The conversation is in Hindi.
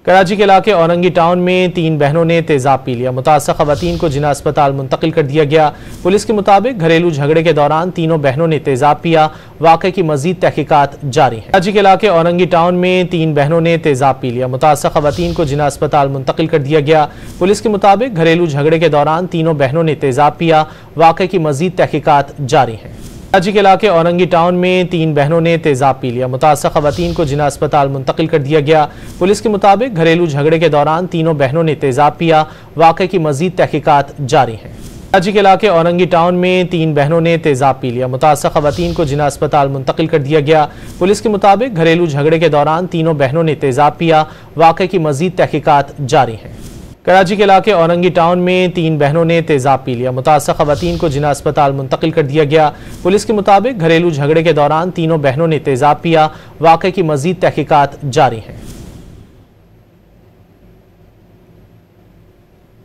कराची के इलाके औरंगी टाउन में 3 बहनों ने तेजाब पी लिया। मुतासर खवातीन को जिला अस्पताल मुंतकिल कर दिया गया। पुलिस के मुताबिक घरेलू झगड़े के दौरान तीनों बहनों ने तेजाब पिया। वाक़े की मजीद तहकीकात जारी है। कराची के इलाके औरंगी टाउन में 3 बहनों ने तेजाब पी लिया। मुतासर खवातीन को जिला अस्पताल मुंतकिल कर दिया गया। पुलिस के मुताबिक घरेलू झगड़े के दौरान तीनों बहनों ने तेजाब पिया। वाक़े की मजीद तहकीकात जारी है। कराची के इलाके औरंगी टाउन में 3 बहनों ने तेजाब पी लिया। मुतासर खवातीन को जिला अस्पताल मुंतकिल कर दिया गया। पुलिस के मुताबिक घरेलू झगड़े के दौरान तीनों बहनों ने तेजाब पिया। वाक़े की मजीद तहकीकात जारी है। कराची के इलाके औरंगी टाउन में 3 बहनों ने तेजाब पी लिया। मुतासर खवातीन को जिला अस्पताल मुंतकिल कर दिया गया। पुलिस के मुताबिक घरेलू झगड़े के दौरान तीनों बहनों ने तेजाब पिया। वाक़े की मजीद तहकीकात जारी है। कराची के इलाके औरंगी टाउन में 3 बहनों ने तेजाब पी लिया। मुतासर खवातीन को जिला अस्पताल मुंतकिल कर दिया गया। पुलिस के मुताबिक घरेलू झगड़े के दौरान तीनों बहनों ने तेजाब पिया। वाक़े की मजीद तहकीकात जारी है।